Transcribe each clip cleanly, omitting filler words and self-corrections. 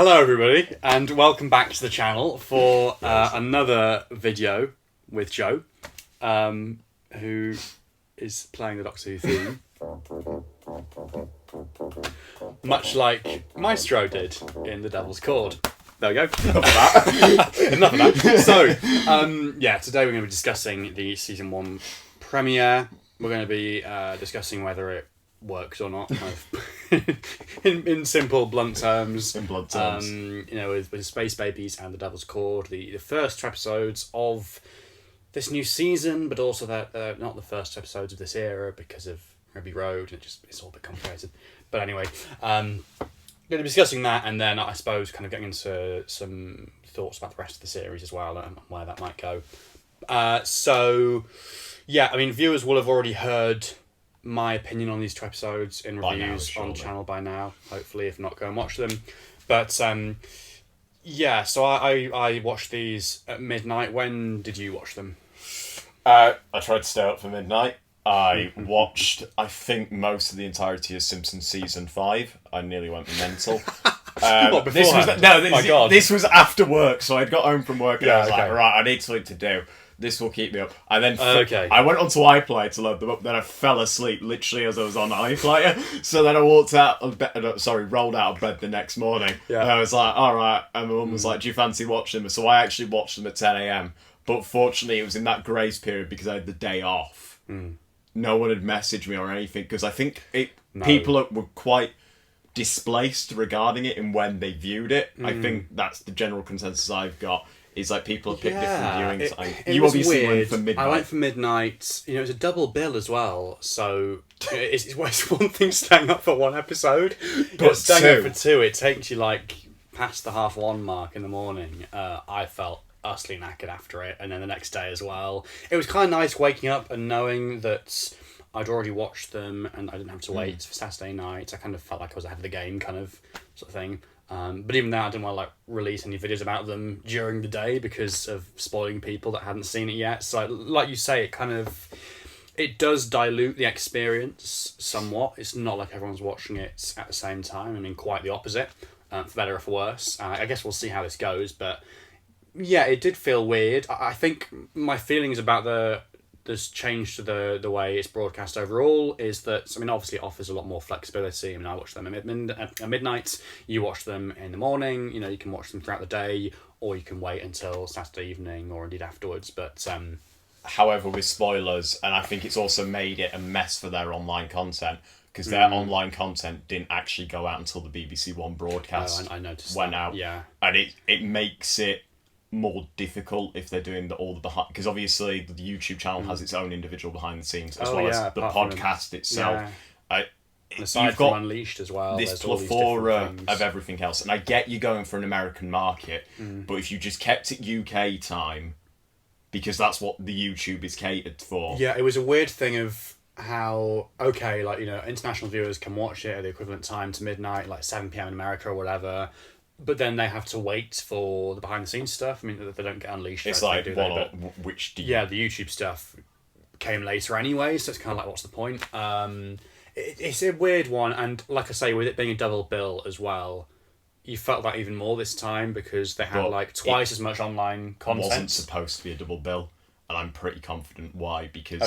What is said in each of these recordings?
Hello everybody, and welcome back to the channel for another video with Joe, who is playing the Doctor Who theme, much like Maestro did in The Devil's Chord. There we go. Enough of that. Enough of that. So, today we're going to be discussing the Season 1 premiere. We're going to be discussing whether it works or not, in simple, blunt terms. In blunt terms. With Space Babies and The Devil's Chord, the first two episodes of this new season, but also not the first episodes of this era because of Ruby Road, and it's all a bit complicated. But anyway, going to be discussing that, and then I suppose kind of getting into some thoughts about the rest of the series as well, and where that might go. Viewers will have already heard my opinion on these two episodes in reviews on the channel by now. Hopefully, if not, go and watch them. But so I watched these at midnight. When did you watch them? I tried to stay up for midnight. I watched, I think, most of the entirety of Simpsons Season 5. I nearly went mental. This was after work, so I'd got home from work and I was like, right, I need something to do. This will keep me up. I then I went onto iPlayer to load them up. Then I fell asleep literally as I was on iPlayer. So then I rolled out of bed the next morning. Yeah. And I was like, all right. And my mum was like, do you fancy watching them? So I actually watched them at 10 a.m. But fortunately, it was in that grace period because I had the day off. No one had messaged me or anything because I think people were quite displaced regarding it in when they viewed it. I think that's the general consensus I've got. It's like people have picked different viewings. You obviously went for midnight. I went for midnight. It was a double bill as well. So it's one thing staying up for one episode, but staying up for two, it takes you past the 1:30 mark in the morning. I felt utterly knackered after it, and then the next day as well. It was kind of nice waking up and knowing that I'd already watched them and I didn't have to wait for Saturday night. I kind of felt like I was ahead of the game, sort of thing. But even then, I didn't want to release any videos about them during the day because of spoiling people that hadn't seen it yet. So, like you say, it does dilute the experience somewhat. It's not like everyone's watching it at the same time. I mean, quite the opposite, for better or for worse. I guess we'll see how this goes. But yeah, it did feel weird. I think my feelings about this change to the way it's broadcast overall is that, obviously it offers a lot more flexibility. I watch them at midnight, you watch them in the morning, you can watch them throughout the day, or you can wait until Saturday evening or indeed afterwards. But however, with spoilers, and I think it's also made it a mess for their online content, because their online content didn't actually go out until the BBC One broadcast I noticed went that. out. Yeah. And it makes it more difficult if they're doing all the behind, because obviously the YouTube channel has its own individual behind the scenes as well as the podcast itself. Aside from Unleashed as well, this plethora of everything else, and I get you going for an American market, but if you just kept it UK time, because that's what the YouTube is catered for. Yeah, it was a weird thing of how international viewers can watch it at the equivalent time to midnight, 7 p.m. in America or whatever. But then they have to wait for the behind-the-scenes stuff. They don't get Unleashed. It's which do you... Yeah, the YouTube stuff came later anyway, so it's kind of what's the point? It's a weird one, and like I say, with it being a double bill as well, you felt that even more this time because they had twice as much online content. It wasn't supposed to be a double bill, and I'm pretty confident why, because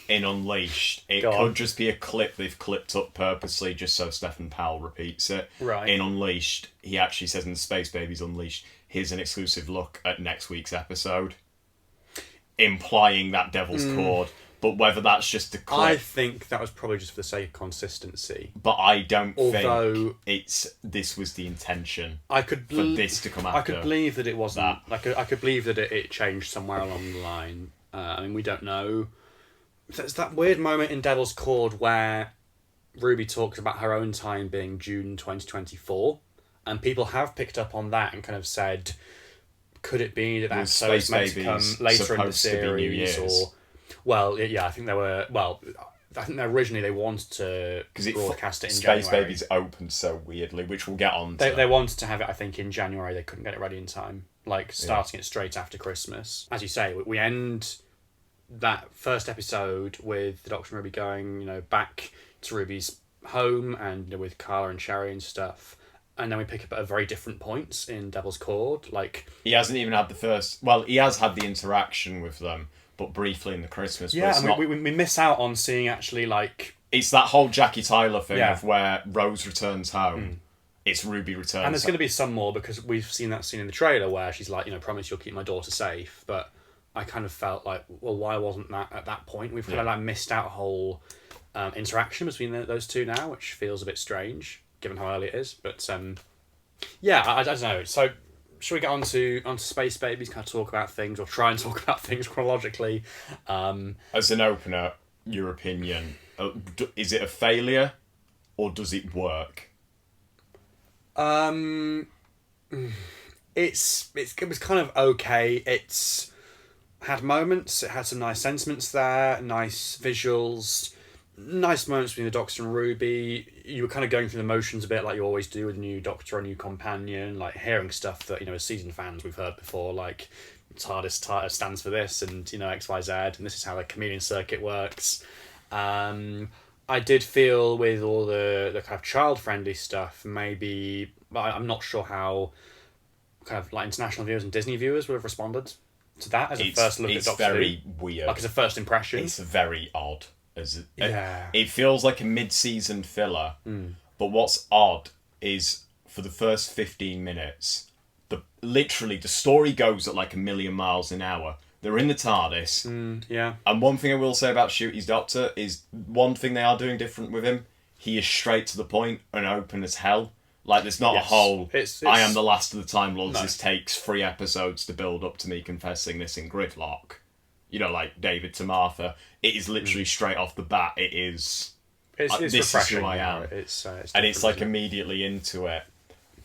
in Unleashed, it could just be a clip they've clipped up purposely just so Stephen Powell repeats it. Right. In Unleashed, he actually says in Space Babies Unleashed, here's an exclusive look at next week's episode, implying that Devil's Chord. But whether that's just a clip... I think that was probably just for the sake of consistency. But I don't think this was the intention for this to come after. I could believe that it wasn't. I could believe that it changed somewhere along the line. We don't know. There's that weird moment in Devil's Chord where Ruby talks about her own time being June 2024, and people have picked up on that and kind of said, could it be that that's so it's meant to come later in the series? Or... Well, yeah, I think they were... Well, I think originally they wanted to broadcast it in January. Space Babies opened so weirdly, which we'll get on to. They wanted to have it, I think, in January. They couldn't get it ready in time. Starting it straight after Christmas. As you say, we end that first episode with the Doctor and Ruby going, back to Ruby's home and with Carla and Sherry and stuff. and then we pick up at a very different points in Devil's Chord. Like, he hasn't even had the first. Well, he has had the interaction with them, but briefly in the Christmas. Yeah, and we miss out on seeing actually like. It's that whole Jackie Tyler thing of where Rose returns home. It's Ruby returns. And there's going to be some more because we've seen that scene in the trailer where she's like, promise you'll keep my daughter safe. But I kind of felt like, well, why wasn't that at that point? We've kind of like missed out a whole interaction between those two now, which feels a bit strange given how early it is. But I don't know. So should we get onto Space Babies? Kind of talk about things or try and talk about things chronologically. As an opener, your opinion: is it a failure or does it work? It was kind of okay. It's had moments. It had some nice sentiments there, nice visuals, nice moments between the Doctor and Ruby. You were kind of going through the motions a bit like you always do with a new Doctor or a new companion, like hearing stuff that, as seasoned fans we've heard before, like Tardis stands for this and, XYZ, and this is how the chameleon circuit works. I did feel with all the kind of child-friendly stuff, maybe, I'm not sure how kind of like international viewers and Disney viewers would have responded to that as a first look at Doctor Who. It's very weird. Like as a first impression. It's very odd. It feels like a mid-season filler, but what's odd is for the first 15 minutes, literally the story goes at like 1,000,000 miles an hour. They're in the TARDIS. And one thing I will say about Shooty's Doctor is one thing they are doing different with him. He is straight to the point and open as hell. Like, there's not a whole, I am the last of the Time Lords, no. This takes 3 episodes to build up to me confessing this in Gridlock. Like David to Martha. It is literally straight off the bat. It is, it's this refreshing, is who I am. It's and it's like immediately into it.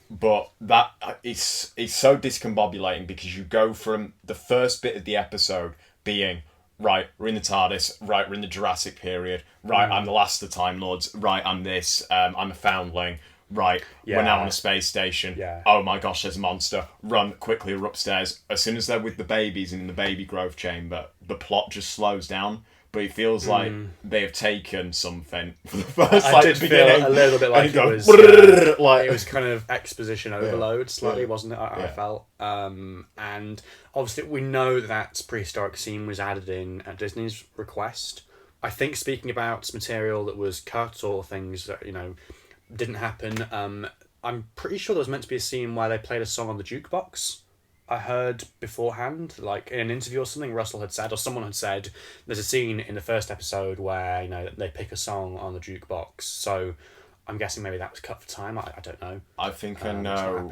But that it's so discombobulating because you go from the first bit of the episode being, right, we're in the TARDIS, right, we're in the Jurassic period, right, I'm the last of the Time Lords, right, I'm this, I'm a foundling, right, we're now on a space station, oh my gosh, there's a monster, run quickly, we're upstairs. As soon as they're with the babies and in the baby growth chamber, the plot just slows down. But it feels like they have taken something for the first I did beginning. Feel a little bit like it was kind of exposition overload slightly, wasn't it? I felt. And obviously we know that prehistoric scene was added in at Disney's request. I think speaking about material that was cut or things that, didn't happen, I'm pretty sure there was meant to be a scene where they played a song on the jukebox. I heard beforehand, like in an interview or something, Russell had said, or someone had said, there's a scene in the first episode where, they pick a song on the jukebox. So I'm guessing maybe that was cut for time. I don't know. I think I know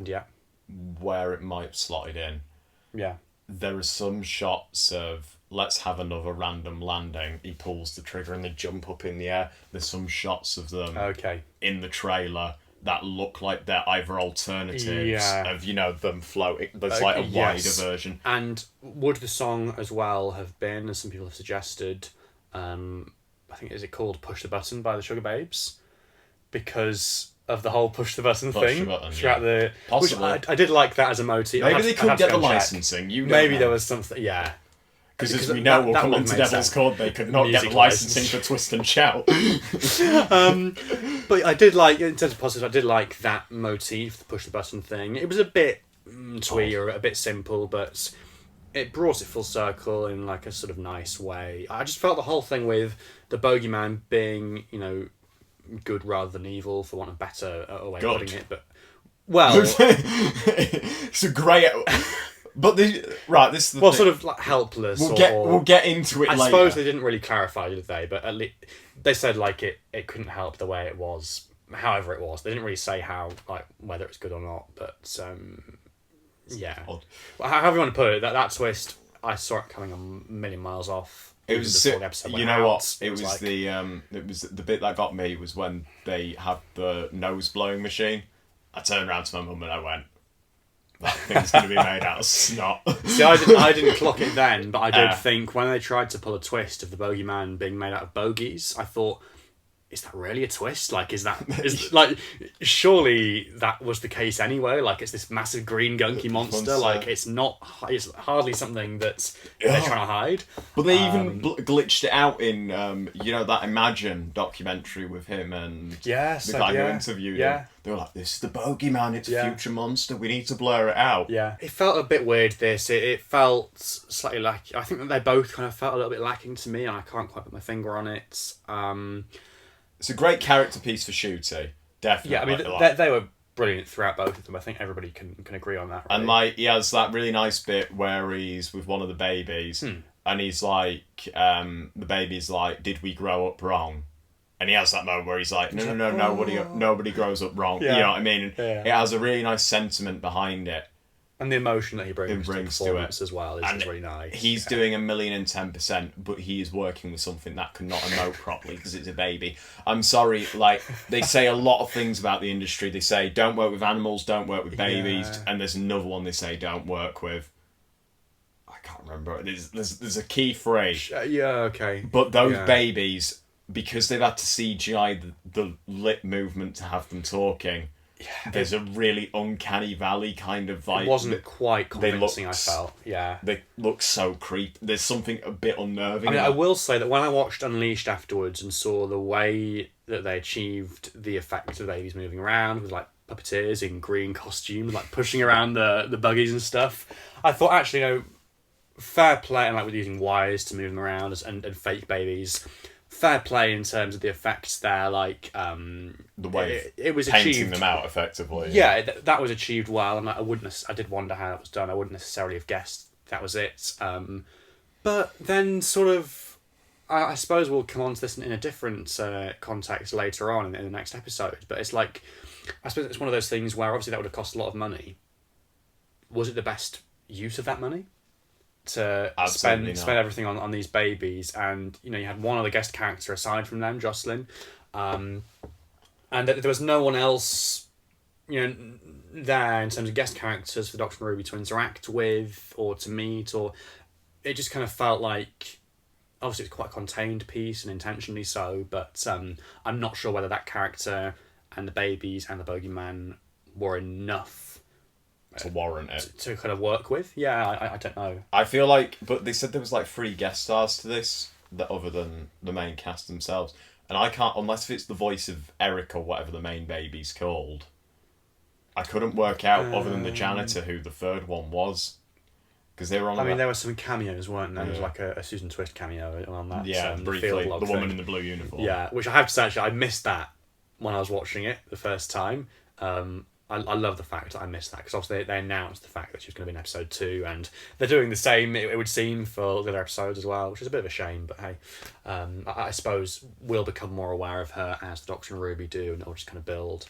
where it might have slotted in. Yeah. There are some shots of, let's have another random landing. He pulls the trigger and they jump up in the air. There's some shots of them in the trailer that look like they're either alternatives of, them floating. There's like a wider version. And would the song as well have been, as some people have suggested, I think, is it called Push the Button by the Sugar Babes? Because of the whole push the button thing throughout the... Possibly. I did like that as a motif. Maybe they couldn't get the licensing. Maybe there was something, Because as we know, we'll come on to Devil's Chord, they could not get the licensing for Twist and Shout. But I did like, in terms of positives, I did like that motif, the push the button thing. It was a bit twee or a bit simple, but it brought it full circle in like a sort of nice way. I just felt the whole thing with the bogeyman being, good rather than evil, for want of a better way of putting it. But, it's a great... But this is the thing. Sort of like helpless. We'll get into it later. I suppose they didn't really clarify, did they? But at least they said like it couldn't help the way it was, however it was. They didn't really say how, like, whether it's good or not. But well, however you want to put it, that twist, I saw it coming a million miles off. It was what? It was like... the bit that got me was when they had the nose blowing machine. I turned around to my mum and I went, that thing's going to be made out of snot. See, I didn't clock it then, but I did think when they tried to pull a twist of the bogeyman being made out of bogies, I thought, is that really a twist? Like, like, surely that was the case anyway. Like, it's this massive green gunky monster. Like, it's hardly something that they're trying to hide. But they even glitched it out in, that Imagine documentary with him and the guy who interviewed him. They were like, this is the bogeyman, it's a future monster, we need to blur it out. Yeah. It felt a bit weird, this. It felt slightly lacking. I think that they both kind of felt a little bit lacking to me, and I can't quite put my finger on it. It's a great character piece for Shooty, definitely. Yeah, I mean, they were brilliant throughout both of them. I think everybody can agree on that. Really. And he has that really nice bit where he's with one of the babies, and he's like, the baby's like, "Did we grow up wrong?" And he has that moment where he's like, "No, nobody grows up wrong." Yeah. You know what I mean? Yeah. It has a really nice sentiment behind it. And the emotion that he brings to performance as well is really nice. He's doing 1,010%, but he is working with something that cannot emote properly because it's a baby. I'm sorry, like, they say a lot of things about the industry. They say, don't work with animals, don't work with babies, and there's another one they say, don't work with... I can't remember. There's a key phrase. Okay. But those babies, because they've had to CGI the lip movement to have them talking... Yeah, there's a really uncanny valley kind of vibe. It wasn't quite convincing, I felt. Yeah. They look so creepy. There's something a bit unnerving. I mean, I will say that when I watched Unleashed afterwards and saw the way that they achieved the effect of the babies moving around with, like, puppeteers in green costumes, like, pushing around the buggies and stuff, I thought, actually, fair play, and, like, with using wires to move them around and fake babies... Fair play in terms of the effects there, like the way it was painting achieved, them out effectively. Yeah, that was achieved well, and I did wonder how it was done. I wouldn't necessarily have guessed that was it. But then, sort of, I suppose we'll come on to this in a different context later on in the next episode. But it's like, I suppose it's one of those things where obviously that would have cost a lot of money. Was it the best use of that money? To spend everything on these babies, and you had one other guest character aside from them, Jocelyn, and there was no one else there in terms of guest characters for Doctor and Ruby to interact with or to meet, or it just kind of felt like obviously it's quite a contained piece and intentionally so, but I'm not sure whether that character and the babies and the bogeyman were enough to warrant it. To kind of work with. Yeah, I don't know. I feel like, but they said there was like 3 guest stars to this, that other than the main cast themselves. And I can't, unless it's the voice of Eric or whatever the main baby's called, I couldn't work out, other than the janitor, who the third one was. Because they were on... I mean, there were some cameos, weren't there? There was like a Susan Twist cameo on that. Yeah, briefly. The woman in the blue uniform. Yeah, which I have to say, actually, I missed that when I was watching it the first time. I love the fact that I missed that, because obviously they announced the fact that she was going to be in episode 2, and they're doing the same, it would seem, for the other episodes as well, which is a bit of a shame, but hey, I suppose we'll become more aware of her as the Doctor and Ruby do, and it'll just kind of build.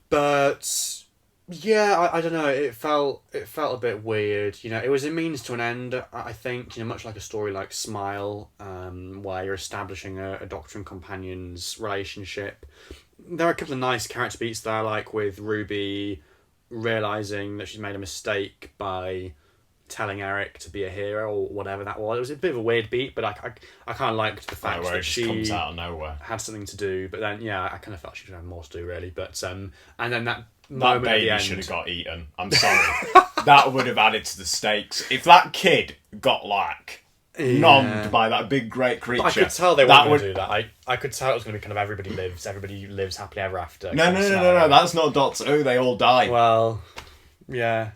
But yeah, I don't know, it felt a bit weird. It was a means to an end, I think, much like a story like Smile, where you're establishing a Doctor and companion's relationship. There are a couple of nice character beats there, like with Ruby realising that she's made a mistake by telling Eric to be a hero or whatever that was. It was a bit of a weird beat, but I kind of liked the fact that she comes out of nowhere. Had something to do. But then, yeah, I kind of felt she should have more to do, really. But and then that moment baby at the end, should have got eaten. I'm sorry. That would have added to the stakes. If that kid got nommed by that big great creature. But I could tell they weren't going to do that. I could tell it was going to be kind of everybody lives happily ever after. No, that's not Doctor Who, they all die. Well, yeah.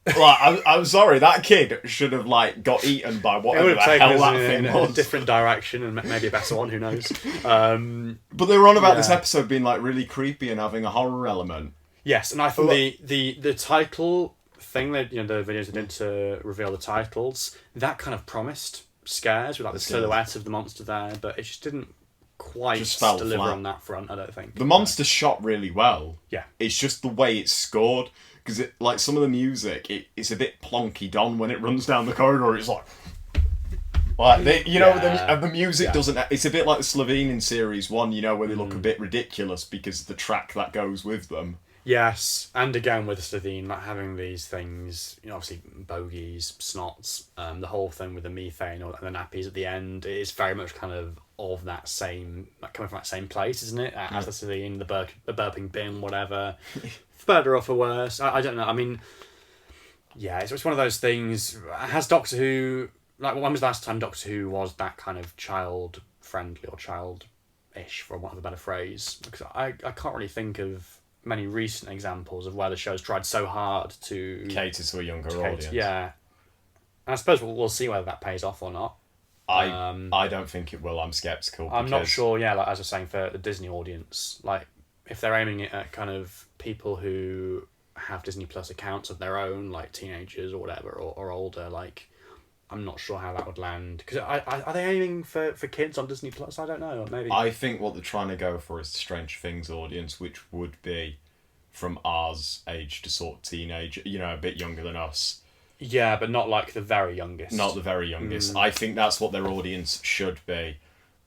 I'm sorry, that kid should have got eaten by whatever the hell that thing was. A different direction, and maybe a better one, who knows. But they were on about this episode being really creepy and having a horror element. Yes, and I thought the title thing, the videos they did to reveal the titles, that kind of promised scares with the silhouette of the monster there, but it just didn't quite deliver flat on that front, I don't think. The monster's shot really well. Yeah. It's just the way it's scored, because some of the music, it's a bit plonky don when it runs down the corridor. It's the music doesn't. It's a bit like the Slovenian series 1, where they look a bit ridiculous because of the track that goes with them. Yes, and again with Slovene, having these things, obviously bogies, snots, the whole thing with the methane or the nappies at the end is very much kind of of that same, like, coming from that same place, isn't it? As the scene, the burping bin, whatever. For better or for worse, I don't know. I mean, yeah, it's one of those things. Has Doctor Who, like, when was the last time Doctor Who was that kind of child friendly or child-ish, for want of a better phrase? Because I can't really think of many recent examples of where the show's tried so hard to cater to a younger audience. Yeah, and I suppose we'll see whether that pays off or not. I don't think it will. I'm sceptical. I'm not sure. Yeah, like as I was saying, for the Disney audience, like if they're aiming it at kind of people who have Disney Plus accounts of their own, like teenagers or whatever, or older, like I'm not sure how that would land. Because are they aiming for kids on Disney Plus? I don't know. Maybe. I think what they're trying to go for is the Stranger Things audience, which would be from ours age to sort of teenage, a bit younger than us. Yeah, but not like the very youngest. Not the very youngest. I think that's what their audience should be,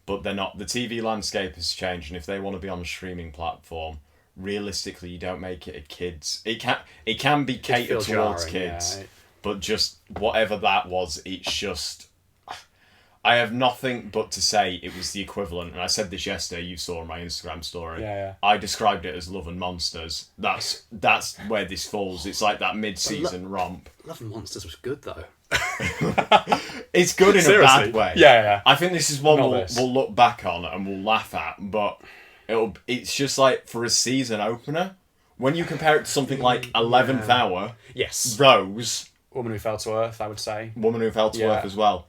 but they're not. The TV landscape has changed, and if they want to be on a streaming platform, realistically, you don't make it a kids. It can be catered towards kids, but just whatever that was, it's just. I have nothing but to say it was the equivalent, and I said this yesterday. You saw on my Instagram story. Yeah. I described it as Love and Monsters. That's where this falls. It's like that mid-season romp. Love and Monsters was good though. It's good in a bad way. Yeah. I think this is one we'll look back on and we'll laugh at, but it's just like for a season opener, when you compare it to something like 11th Hour, yes, Rose, Woman Who Fell to Earth, I would say. Woman Who Fell to Earth as well.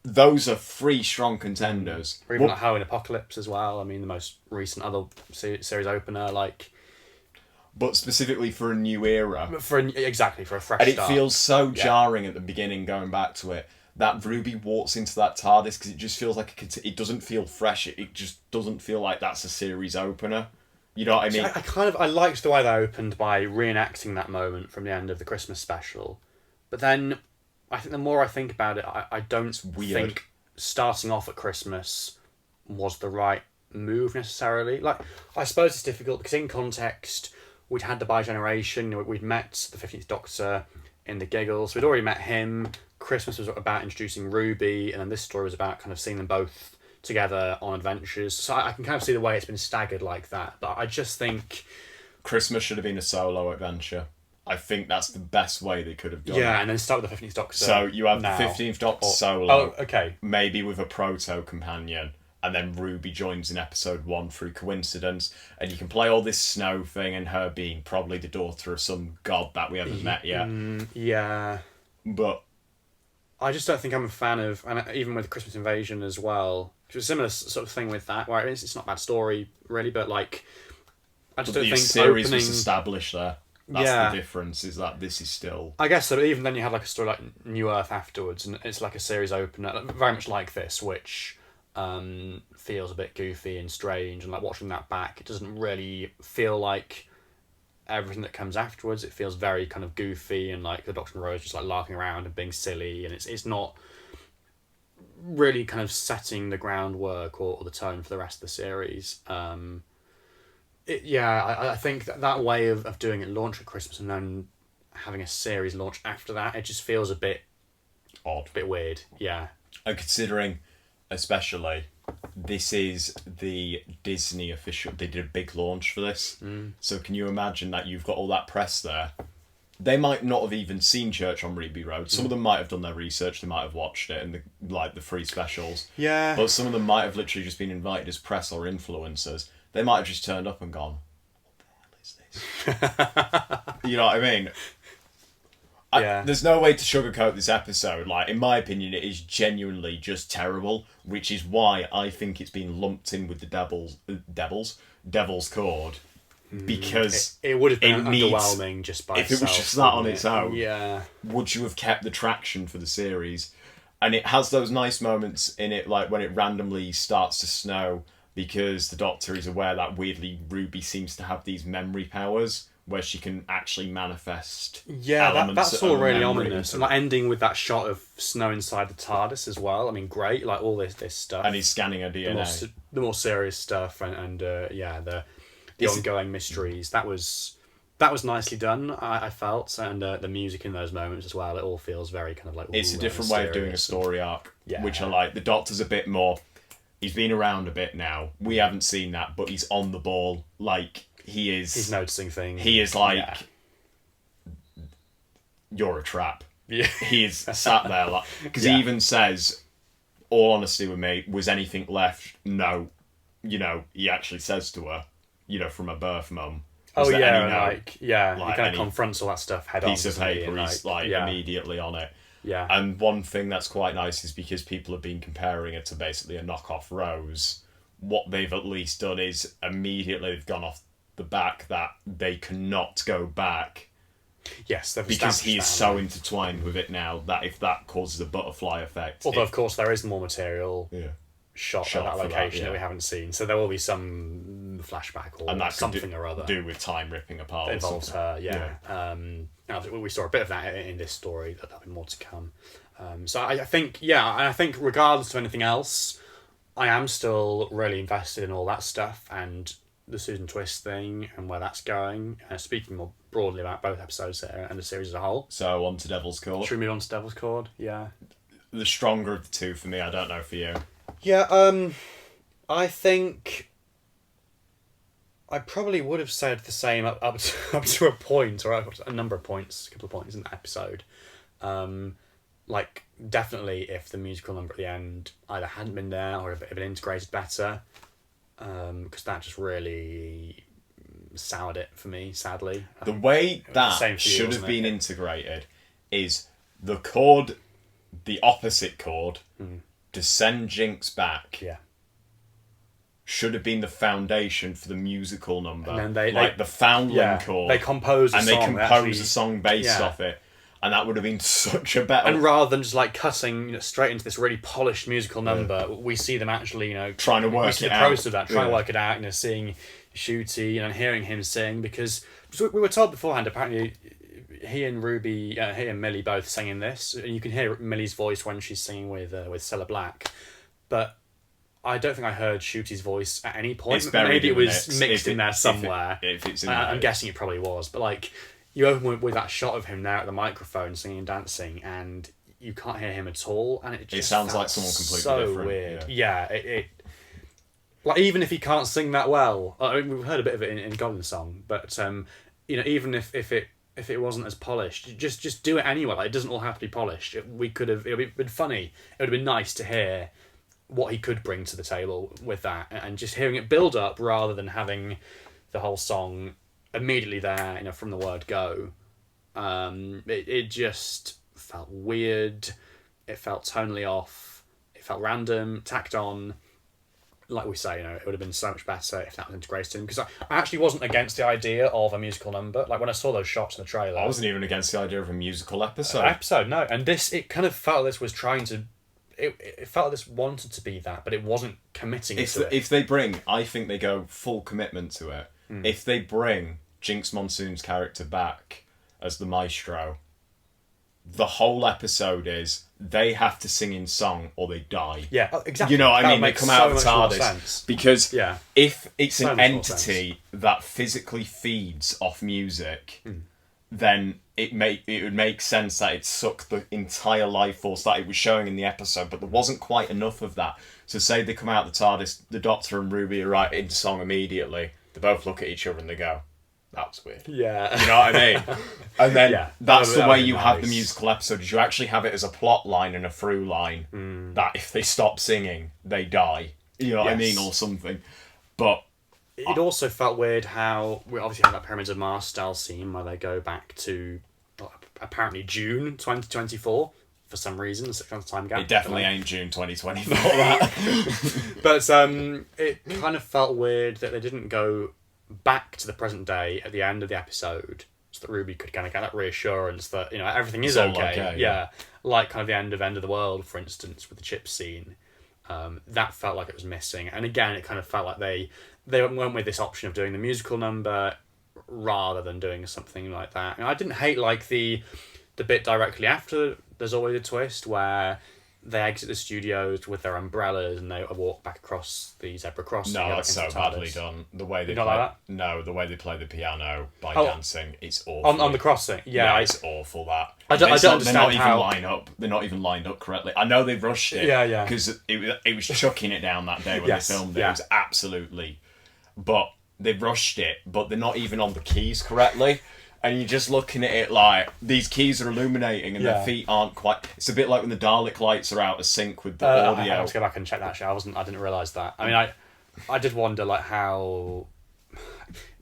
Those are three strong contenders. Or even like Halloween Apocalypse as well. I mean, the most recent other series opener, like. But specifically for a new era. For a fresh and start. It feels so jarring at the beginning, going back to it, that Ruby walks into that TARDIS, because it just feels like it doesn't feel fresh. It just doesn't feel like that's a series opener. You know what I mean? I liked the way they opened by reenacting that moment from the end of the Christmas special. But then, I think the more I think about it, I don't think starting off at Christmas was the right move necessarily. Like, I suppose it's difficult because in context, we'd had the bi-generation, we'd met the 15th Doctor in the Giggles, we'd already met him. Christmas was about introducing Ruby, and then this story was about kind of seeing them both together on adventures. So I can kind of see the way it's been staggered like that, but I just think Christmas should have been a solo adventure. I think that's the best way they could have done it. Yeah, and then start with the 15th Doctor. So you have now. the 15th Doctor solo. Oh, okay. Maybe with a proto-companion. And then Ruby joins in episode 1 through coincidence. And you can play all this snow thing and her being probably the daughter of some god that we haven't met yet. Yeah. But I just don't think I'm a fan of... And even with Christmas Invasion as well. It's a similar sort of thing with that. Where it's not a bad story, really, but like... I just don't think the series was established there. That's the difference, is that this is still... I guess so, but even then you had like a story like New Earth afterwards, and it's like a series opener, very much like this, which feels a bit goofy and strange, and like watching that back, it doesn't really feel like everything that comes afterwards. It feels very kind of goofy, and like the Doctor and Rose just like larking around and being silly, and it's not really kind of setting the groundwork or the tone for the rest of the series. I think that way of doing it, launch at Christmas and then having a series launch after that, it just feels a bit odd, a bit weird. Yeah, and considering, especially, this is the Disney official. They did a big launch for this, so can you imagine that you've got all that press there? They might not have even seen Church on Ruby Road. Some of them might have done their research. They might have watched it and the free specials. Yeah, but some of them might have literally just been invited as press or influencers. They might have just turned up and gone, what the hell is this? You know what I mean? There's no way to sugarcoat this episode. Like, in my opinion, it is genuinely just terrible, which is why I think it's been lumped in with the Devil's Chord. Because it would have been underwhelming just by itself. If it was just that on its own, would you have kept the traction for the series? And it has those nice moments in it, like when it randomly starts to snow, because the Doctor is aware that weirdly Ruby seems to have these memory powers where she can actually manifest elements. That's all really ominous. And like ending with that shot of snow inside the TARDIS as well. I mean, great, like all this stuff. And he's scanning her DNA. The more serious stuff and the ongoing mysteries. That was nicely done, I felt, and the music in those moments as well. It all feels very kind of like... It's a different way of doing a story arc, which I like. The Doctor's a bit more... he's been around a bit now. We haven't seen that, but he's on the ball. Like, he is... He's noticing things. He is like... You're a trap. Yeah. He's sat there like... Because he even says, all honesty with me, was anything left? No. You know, he actually says to her, you know, from a birth mum. Oh, yeah, he kind of confronts all that stuff head on. Piece of paper, he's immediately on it. Yeah. And one thing that's quite nice is because people have been comparing it to basically a knockoff Rose, what they've at least done is immediately they've gone off the back that they cannot go back. Yes, because he is so intertwined with it now that if that causes a butterfly effect... Although, of course, there is more material... Shot at that location that we haven't seen, so there will be some flashback or something or other. Do with time ripping apart. That involves her, we saw a bit of that in this story. There'll be more to come. So I think regardless of anything else, I am still really invested in all that stuff and the Susan Twist thing and where that's going. Speaking more broadly about both episodes and the series as a whole. So on to Devil's Chord. Should we move on to Devil's Chord? Yeah. The stronger of the two for me. I don't know for you. Yeah, I think I probably would have said the same up to a point, or a number of points, a couple of points in that episode. Like, definitely if the musical number at the end either hadn't been there or if it had been integrated better, because that just really soured it for me, sadly. The way that should have been integrated is the chord, the opposite chord, to send Jinx back should have been the foundation for the musical number. And then the Foundling chord. They composed a song. A song based off it. And that would have been such a better... And rather than just like cutting straight into this really polished musical number, we see them actually, trying to work it out. The process of that, trying to work it out, seeing Shooty and hearing him sing, because we were told beforehand, apparently he and Millie both singing this, and you can hear Millie's voice when she's singing with Cilla Black, but I don't think I heard Shooty's voice at any point. Maybe it was mixed in there somewhere. If it's in I'm guessing it probably was, but like you open with that shot of him there at the microphone singing and dancing, and you can't hear him at all, and it sounds like someone completely different. So weird. Yeah, it like even if he can't sing that well, I mean, we've heard a bit of it in Golden Song, but even if it wasn't as polished, just do it anyway. Like, it doesn't all have to be polished. It would have been funny. It would have been nice to hear what he could bring to the table with that, and just hearing it build up rather than having the whole song immediately there, from the word go. It just felt weird. It felt tonally off. It felt random, tacked on. Like we say, it would have been so much better if that was integrated in. Because I actually wasn't against the idea of a musical number. Like, when I saw those shots in the trailer, I wasn't even against the idea of a musical episode. No. And it kind of felt like this was trying to... It felt like this wanted to be that, but it wasn't committing to it. If they bring... I think they go full commitment to it. If they bring Jinx Monsoon's character back as the maestro, the whole episode is they have to sing in song or they die. Yeah, exactly. You know what I mean? They come out of the TARDIS. Because if it's an entity that physically feeds off music, then it would make sense that it sucked the entire life force that it was showing in the episode, but there wasn't quite enough of that. So say they come out of the TARDIS, the Doctor and Ruby are right into song immediately. They both look at each other and they go, that's weird. Yeah. You know what I mean? And then that's the way you have the musical episode, is you actually have it as a plot line and a through line that if they stop singing, they die. You know what I mean? Or something. But it also felt weird how we obviously have that Pyramids of Mars style scene where they go back to apparently June 2024 for some reason, 6 months time gap. It definitely ain't June 2024 that. But it kind of felt weird that they didn't go back to the present day at the end of the episode so that Ruby could kind of get that reassurance that everything is okay. Yeah, like kind of the end of the world, for instance, with the chip scene. That felt like it was missing, and again, it kind of felt like they went with this option of doing the musical number rather than doing something like that. And I didn't hate like the bit directly after There's Always a Twist where they exit the studios with their umbrellas and they walk back across the zebra crossing. No, that's so badly done. The way they the way they play the piano by dancing, it's awful. On the crossing, yeah, it's awful. That I don't understand they're not even line up. They're not even lined up correctly. I know they've rushed it. Yeah. Because it was chucking it down that day when they filmed it. It was absolutely, but they've rushed it. But they're not even on the keys correctly. And you're just looking at it like these keys are illuminating and their feet aren't quite. It's a bit like when the Dalek lights are out of sync with the audio. I have to go back and check that shit. I didn't realise that. I mean, I did wonder like how.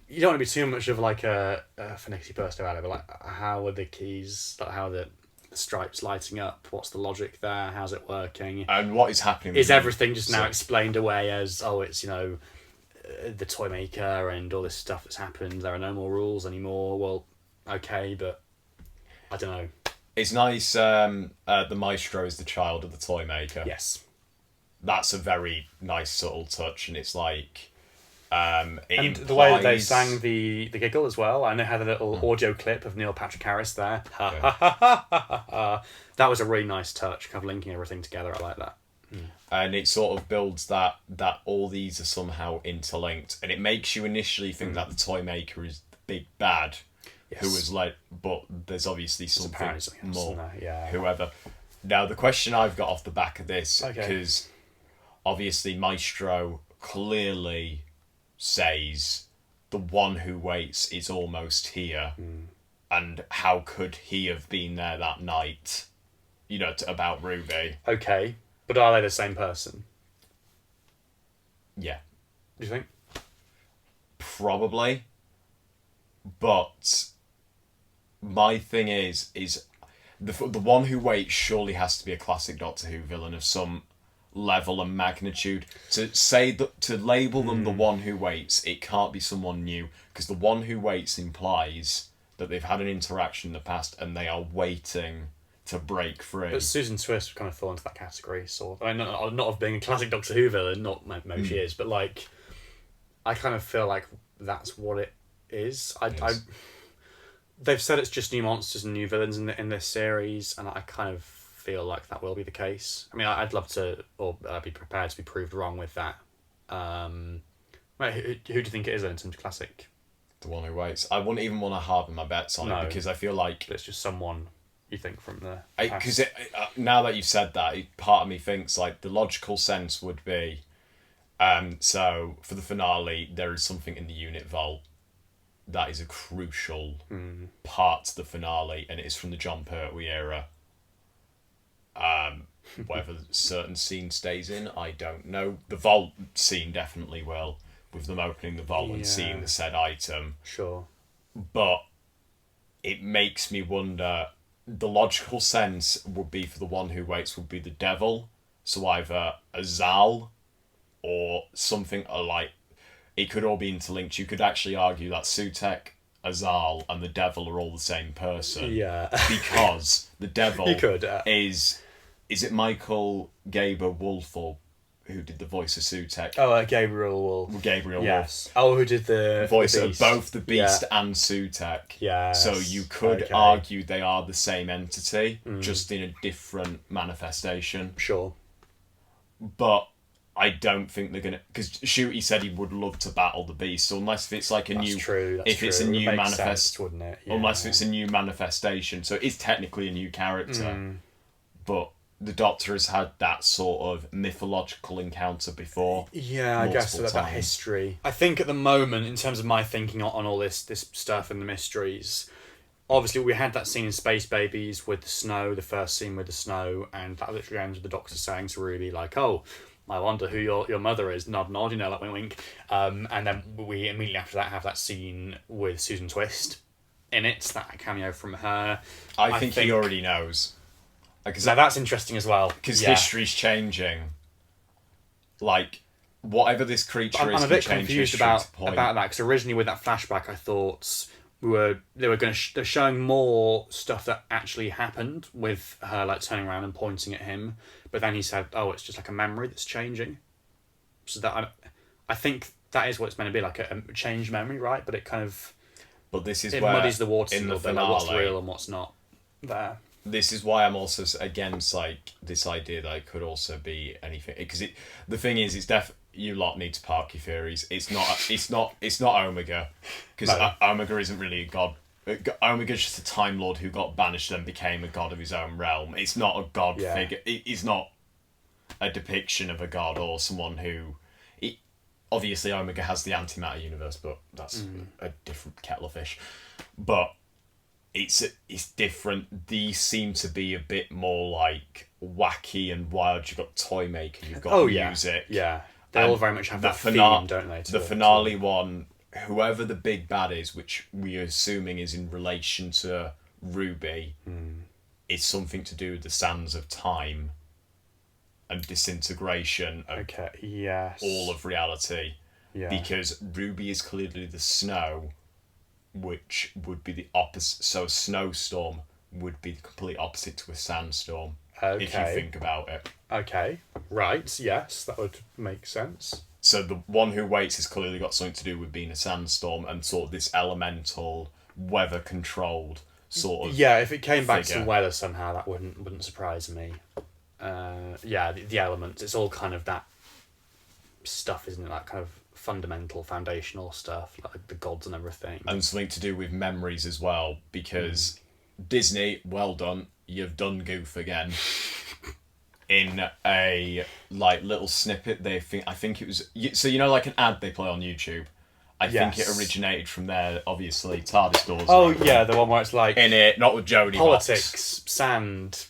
You don't want to be too much of like a finicky person about it, but like how are the keys? Like how are the stripes lighting up? What's the logic there? How's it working? And what is happening? Is everything just now explained away as it's the toy maker and all this stuff that's happened? There are no more rules anymore. Well. Okay, but I don't know. It's nice. The maestro is the child of the toy maker. Yes, that's a very nice subtle touch, and it's like, and the way that they sang the giggle as well. And they had a little audio clip of Neil Patrick Harris there. That was a really nice touch, kind of linking everything together. I like that. And it sort of builds that all these are somehow interlinked, and it makes you initially think that the toy maker is the big bad. Yes. Who was like, but there's obviously something more. Whoever. Now, the question I've got off the back of this, because obviously Maestro clearly says the one who waits is almost here, and how could he have been there that night? About Ruby. Okay, but are they the same person? Yeah. Do you think? Probably. But my thing is the one who waits surely has to be a classic Doctor Who villain of some level and magnitude. To label them the one who waits, it can't be someone new, because the one who waits implies that they've had an interaction in the past and they are waiting to break free. But Susan Twist kind of fall into that category, sort of. I mean, not of being a classic Doctor Who villain, not maybe she is, but like, I kind of feel like that's what it is. They've said it's just new monsters and new villains in this series, and I kind of feel like that will be the case. I mean, I'd love to, or be prepared to be proved wrong with that. Who do you think it is then in terms of classic? The one who waits. I wouldn't even want to harbour my bets on it, because I feel like it's just someone you think from the because now that you've said that, part of me thinks like the logical sense would be, so for the finale there is something in the unit vault that is a crucial part to the finale, and it is from the John Pertwee era. Whether certain scene stays in, I don't know. The vault scene definitely will, with them opening the vault and seeing the said item. Sure. But it makes me wonder, the logical sense would be for the one who waits would be the devil, so either a Zal or something like. It could all be interlinked. You could actually argue that Sutek, Azal, and the devil are all the same person. Yeah. Because the devil you could, is it Michael Gaber Wolf or who did the voice of Sutek? Oh, Gabriel Wolf. Gabriel Wolf. Oh, who did the voice the of both the Beast and Sutek. Yeah. So you could argue they are the same entity, just in a different manifestation. Sure. But I don't think they're gonna, because Shooty said he would love to battle the Beast. So unless it's like a new, it's a new manifest, wouldn't it? Yeah. Unless it's a new manifestation, so it is technically a new character. But the Doctor has had that sort of mythological encounter before. Yeah, I guess so. That history. I think at the moment, in terms of my thinking on all this stuff and the mysteries, obviously we had that scene in Space Babies with the snow, the first scene with the snow, and that literally ends with the Doctor saying to Ruby like, "Oh, I wonder who your mother is," nod, like wink, wink. And then we immediately after that have that scene with Susan Twist in it, that cameo from her. I think he already knows. Now that's interesting as well. Because history's changing. Like, whatever this creature is, I'm a bit confused about that, because originally with that flashback I thought they're showing more stuff that actually happened with her like turning around and pointing at him, but then he said, "Oh, it's just like a memory that's changing." So that I think that is what it's meant to be, like a changed memory, right? But it kind of this is it where muddies the waters in a the little bit, finale, like what's real and what's not there. this is why I'm also against like this idea that it could also be anything, because the thing is, it's you lot need to park your theories. It's not Omega, because No. Omega isn't really a god. Omega's just a Time Lord who got banished and became a god of his own realm. It's not a god figure. It's not a depiction of a god or someone who. Obviously, Omega has the antimatter universe, but that's a different kettle of fish. But it's different. These seem to be a bit more like wacky and wild. You've got Toymaker, you've got music. Yeah. They all very much have that theme, don't they? The finale one, whoever the big bad is, which we're assuming is in relation to Ruby, is something to do with the sands of time and disintegration of all of reality. Yeah. Because Ruby is clearly the snow, which would be the opposite. So a snowstorm would be the complete opposite to a sandstorm. Okay. If you think about it. Okay. Right. Yes, that would make sense. So the one who waits has clearly got something to do with being a sandstorm and sort of this elemental, weather controlled sort of. Yeah, if it came back to weather somehow, that wouldn't surprise me. The elements. It's all kind of that stuff, isn't it? That kind of fundamental, foundational stuff, like the gods and everything. And something to do with memories as well, because Disney, well done, you've done goof again. In a little snippet, I think it was so like an ad they play on YouTube. I think it originated from there. Obviously, Tardis doors. Oh yeah, the one where it's like in it, not with Jodie. Politics, sand,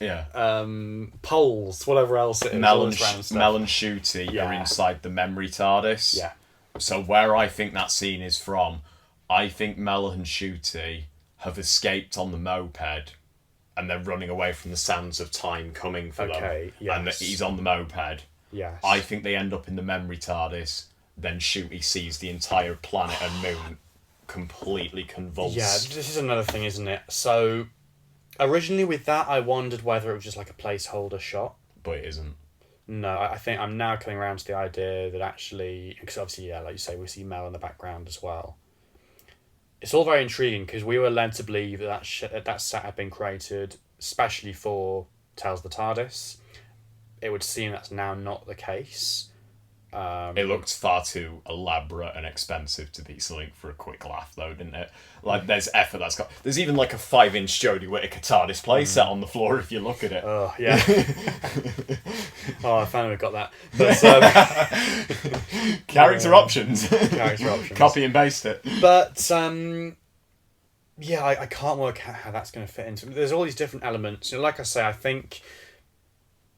poles, whatever else it is. Mel and Shooty are inside the memory Tardis. Yeah. So where I think that scene is from, I think Mel and Shooty have escaped on the moped. And they're running away from the sands of time coming for them. Yes. And he's on the moped. Yes. I think they end up in the memory TARDIS. Then Shooty sees the entire planet and moon completely convulsed. Yeah, this is another thing, isn't it? So, originally with that, I wondered whether it was just like a placeholder shot. But it isn't. No, I think I'm now coming around to the idea that actually... Because obviously, like you say, we see Mel in the background as well. It's all very intriguing because we were led to believe that that set had been created especially for Tales of the TARDIS. It would seem that's now not the case. It looked far too elaborate and expensive to be something for a quick laugh, though, didn't it? Like, there's effort that's got... There's even like a 5-inch Jodie Whittaker TARDIS playset on the floor if you look at it. Oh, yeah. I finally got that. But, character options. Character options. Copy and paste it. But, I can't work out how that's going to fit into... There's all these different elements. Like I say, I think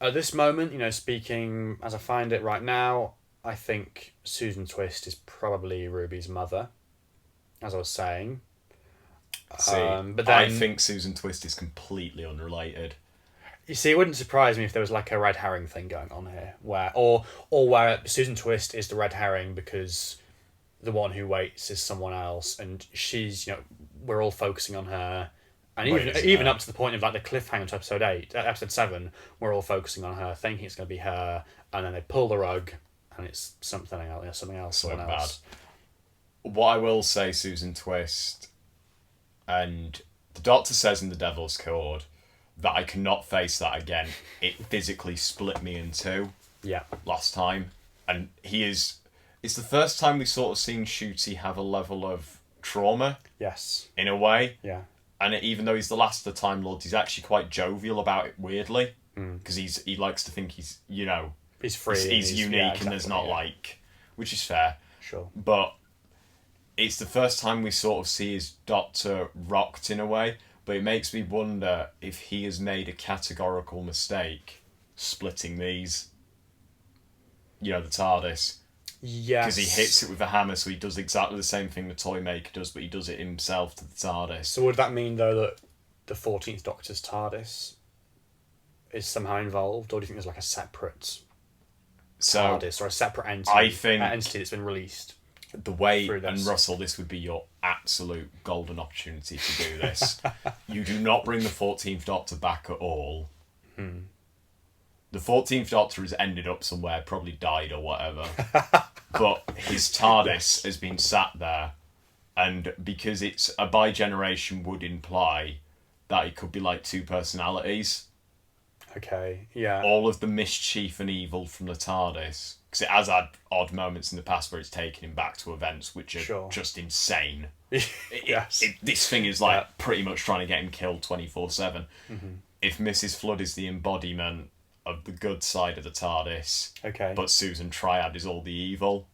at this moment, speaking as I find it right now, I think Susan Twist is probably Ruby's mother, as I was saying. But then, I think Susan Twist is completely unrelated. You see, it wouldn't surprise me if there was like a red herring thing going on here, where where Susan Twist is the red herring because the one who waits is someone else, and she's we're all focusing on her, and even up to the point of like the cliffhanger to episode 7, we're all focusing on her, thinking it's going to be her, and then they pull the rug. And it's someone else. What I will say, Susan Twist, and the Doctor says in The Devil's Chord that I cannot face that again. It physically split me in two. Yeah. Last time, and it's the first time we sort of seen Shooty have a level of trauma. Yes. In a way. Yeah. And even though he's the last of the Time Lords, he's actually quite jovial about it. Weirdly, because he likes to think he's He's free. He's unique, and there's not which is fair. Sure. But it's the first time we sort of see his Doctor rocked in a way. But it makes me wonder if he has made a categorical mistake splitting these. The TARDIS. Yes. Because he hits it with a hammer, so he does exactly the same thing the Toymaker does, but he does it himself to the TARDIS. So would that mean though that the 14th Doctor's TARDIS is somehow involved, or do you think there's like a separate TARDIS or a separate entity? I think entity that's been released. The way, and Russell, this would be your absolute golden opportunity to do this. You do not bring the 14th Doctor back at all. The 14th Doctor has ended up somewhere, probably died or whatever. But his TARDIS has been sat there, and because it's a bi-generation would imply that it could be like two personalities. Okay, yeah. All of the mischief and evil from the TARDIS, because it has had odd moments in the past where it's taken him back to events which are just insane. Yes. This thing is like pretty much trying to get him killed 24/7. Mm-hmm. If Mrs. Flood is the embodiment of the good side of the TARDIS, but Susan Triad is all the evil,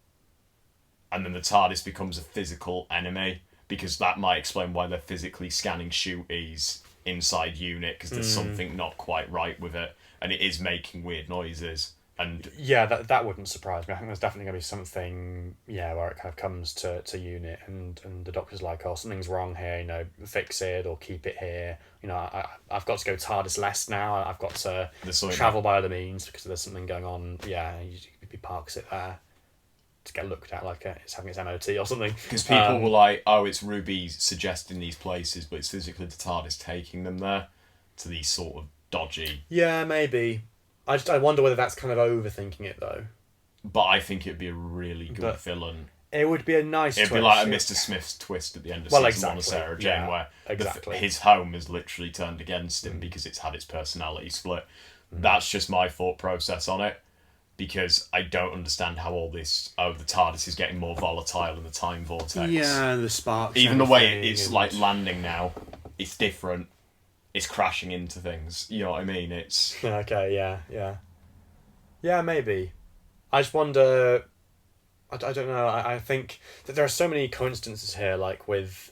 and then the TARDIS becomes a physical enemy, because that might explain why they're physically scanning Shooties inside unit, because there's something not quite right with it, and it is making weird noises. And yeah, that wouldn't surprise me. I think there's definitely going to be something, where it kind of comes to unit, and the doctor's like, oh, something's wrong here, fix it or keep it here. I've got to go TARDIS less now. I've got to travel by other means because there's something going on. Yeah, he parks it there to get looked at like it's having its MOT or something. Because people were like, oh, it's Ruby suggesting these places, but it's physically the TARDIS taking them there to these sort of dodgy... Yeah, maybe. I wonder whether that's kind of overthinking it, though. But I think it'd be a really good villain. It would be a nice twist. It'd be like a Mr. Smith's twist at the end of season 1 of Sarah Jane, where his home is literally turned against him because it's had its personality split. That's just my thought process on it, because I don't understand how all this... Oh, the TARDIS is getting more volatile in the time vortex. Yeah, the sparks. Even the way it's like landing now, it's different. It's crashing into things. You know what I mean? It's... Okay, yeah. Yeah, maybe. I just wonder... I don't know. I think that there are so many coincidences here, like with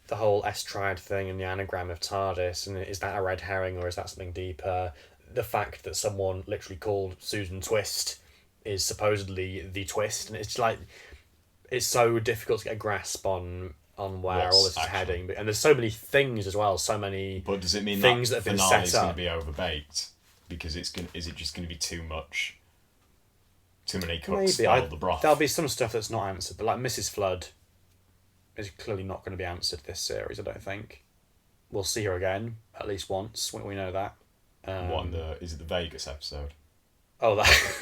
the whole S-Triad thing and the anagram of TARDIS, and is that a red herring or is that something deeper? The fact that someone literally called Susan Twist is supposedly the Twist, and it's like... It's so difficult to get a grasp on where all this is heading, and there's so many things as well, so many. But does it mean things that have been set up? Is going to be overbaked because is it just going to be too much? Too many cooks spoil the broth. There'll be some stuff that's not answered, but like Mrs. Flood is clearly not going to be answered this series. I don't think we'll see her again at least once. We know that. Is it the Vegas episode? Oh, that.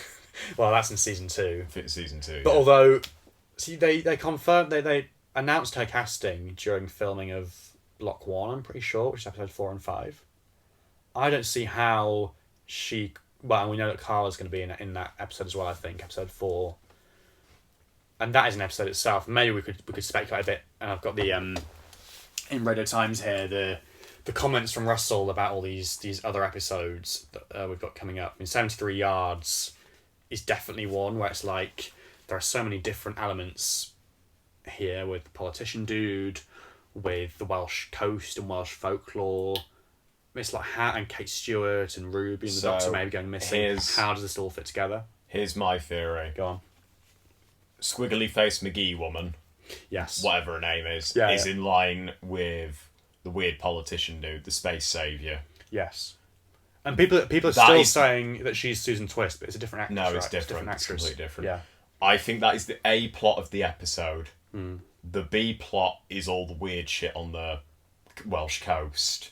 Well, that's in season 2. Season 2. But although, see, they confirmed they announced her casting during filming of Block 1, I'm pretty sure, which is episode 4 and 5. I don't see how she... Well, and we know that Carla's going to be in that episode as well, I think, episode 4. And that is an episode itself. Maybe we could speculate a bit. And I've got the... in Radio Times here, the comments from Russell about all these other episodes that we've got coming up. I mean, 73 Yards is definitely one where it's like there are so many different elements here with the politician dude, with the Welsh coast and Welsh folklore. It's like and Kate Stewart and Ruby and the Doctor maybe going missing. How does this all fit together? Here's my theory. Go on. Squiggly face McGee woman, yes, whatever her name is in line with the weird politician dude, the space saviour. Yes. And people are still saying that she's Susan Twist, but it's a different actress. No, it's different. It's completely different. Yeah. I think that is the A plot of the episode. The B plot is all the weird shit on the Welsh coast.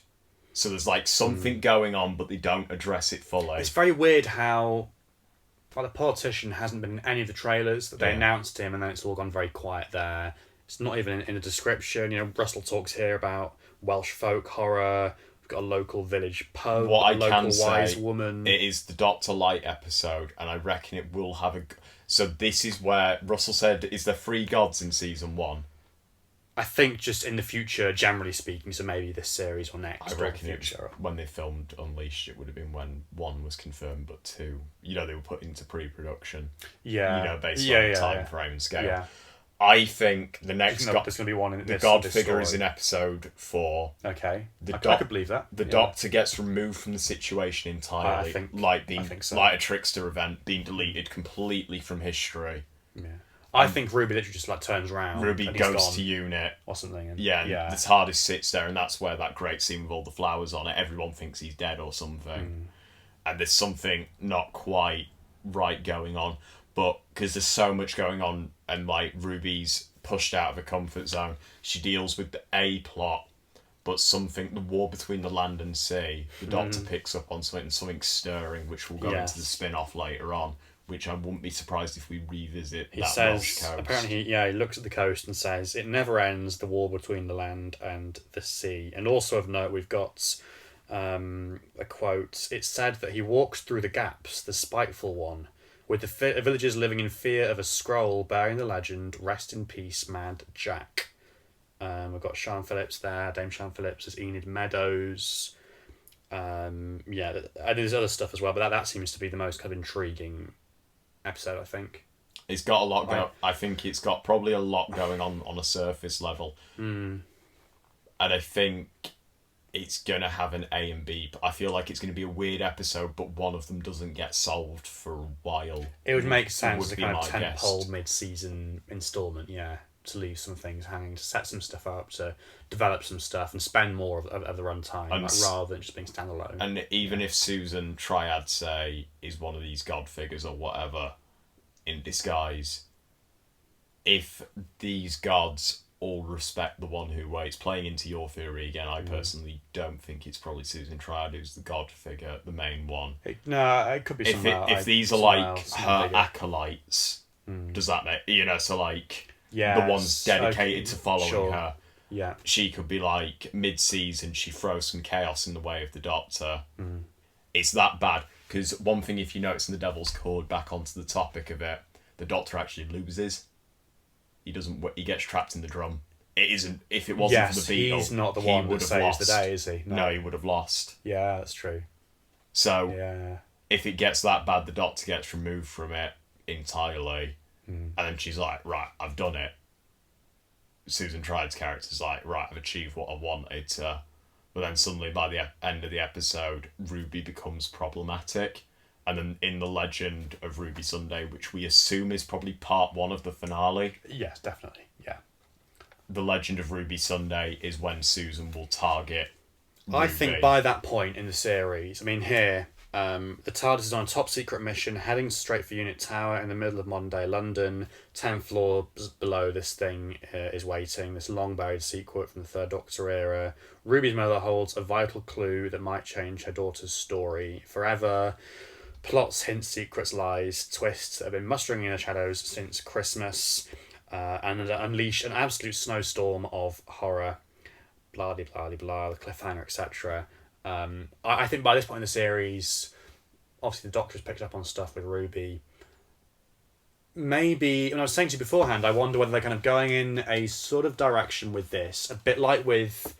So there's like something going on, but they don't address it fully. It's very weird how the politician hasn't been in any of the trailers that they announced him, and then it's all gone very quiet there. It's not even in a description. Russell talks here about Welsh folk horror. We've got a local village pub. What a local wise woman. It is the Dr. Light episode, and I reckon it will have a... So this is where Russell said, is there 3 gods in season 1? I think just in the future, generally speaking, so maybe this series or next. I reckon when they filmed Unleashed, it would have been when 1 was confirmed, but 2, they were put into pre-production. Yeah. Based on time frame and scale. Yeah. I think the next God... There's going to be one in the God figure is in episode 4. Okay. I could believe that. The Doctor gets removed from the situation entirely. I think so. Like a trickster event, being deleted completely from history. Yeah. I think Ruby literally just turns around. Ruby goes to unit or something. And, the TARDIS sits there, and that's where that great scene with all the flowers on it. Everyone thinks he's dead or something, and there's something not quite right going on. But because there's so much going on, and Ruby's pushed out of her comfort zone, she deals with the A plot, but the war between the land and sea. The Doctor picks up on something stirring, which will go into the spin-off later on, which I wouldn't be surprised if we revisit he that says, Welsh coast. Apparently, he looks at the coast and says, "It never ends, the war between the land and the sea." And also of note, we've got a quote. It's said that he walks through the gaps, the spiteful one, with the villagers living in fear of a scroll bearing the legend, "Rest in peace, Mad Jack." We've got Sian Phillips there, Dame Sian Phillips as Enid Meadows. And there's other stuff as well, but that seems to be the most kind of intriguing episode, I think. It's got a lot going. I think it's got probably a lot going on a surface level, and I think it's gonna have an A and B. But I feel like it's gonna be a weird episode, but one of them doesn't get solved for a while. It would make sense as a kind of tentpole mid-season installment, to leave some things hanging, to set some stuff up, to develop some stuff, and spend more of the runtime, rather than just being standalone. And even if Susan Triad, say, is one of these god figures or whatever in disguise, if these gods all respect the one who waits, playing into your theory again, I personally don't think it's probably Susan Triad who's the god figure, the main one. It could be if these are like her acolytes, does that make, so like... the ones dedicated to following her. Yeah. She could be like mid-season, she throws some chaos in the way of the Doctor. It's that bad. Because one thing, if you notice in the Devil's Chord, back onto the topic of it, the Doctor actually loses. He gets trapped in the drum. It isn't, if it wasn't for the Beetle, he's not the one that saves the day, is he? No, he would have lost. Yeah, that's true. So, if it gets that bad, the Doctor gets removed from it entirely. And then she's like, right, I've done it. Susan Triad's character's like, right, I've achieved what I wanted to. But then suddenly, by the end of the episode, Ruby becomes problematic. And then in the legend of Ruby Sunday, which we assume is probably part 1 of the finale. Yes, definitely, yeah. The legend of Ruby Sunday is when Susan will target Ruby. I think by that point in the series, here... the TARDIS is on a top secret mission heading straight for Unit Tower in the middle of modern day London. 10 floors below this thing is waiting, this long buried secret from the Third Doctor era. Ruby's mother holds a vital clue that might change her daughter's story forever. Plots, hints, secrets, lies, twists that have been mustering in the shadows since Christmas, and unleash an absolute snowstorm of horror. Blah, blah, blah, blah, the cliffhanger, etc. I think by this point in the series, obviously the Doctor's picked up on stuff with Ruby. Maybe, and I was saying to you beforehand, I wonder whether they're kind of going in a sort of direction with this, a bit like with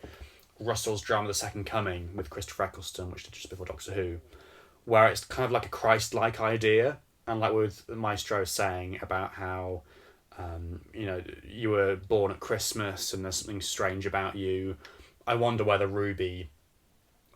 Russell's drama The Second Coming with Christopher Eccleston, which did just before Doctor Who, where it's kind of like a Christ-like idea, and like with Maestro saying about how, you were born at Christmas and there's something strange about you. I wonder whether Ruby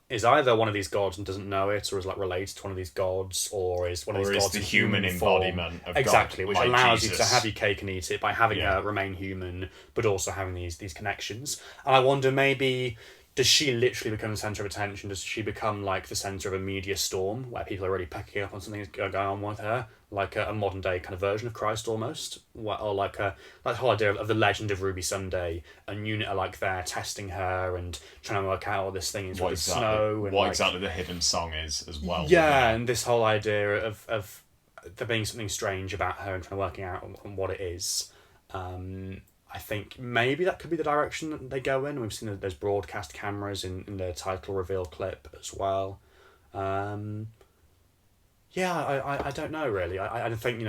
is either one of these gods and doesn't know it, or is like related to one of these gods, or is one of these gods the human embodiment of exactly, God, which like allows Jesus. you to have your cake and eat it by having her remain human, but also having these connections. And I wonder, maybe, does she literally become the centre of attention? Does she become like the centre of a media storm where people are really picking up on something that's going on with her, like a modern day kind of version of Christ almost, or like the whole idea of the legend of Ruby Sunday, and UNIT are like there testing her and trying to work out what this thing is with the snow, and what exactly the hidden song is as well. Yeah, and this whole idea of there being something strange about her and trying to working out on what it is. I think maybe that could be the direction that they go in. We've seen those broadcast cameras in the title reveal clip as well. I don't know really. I think,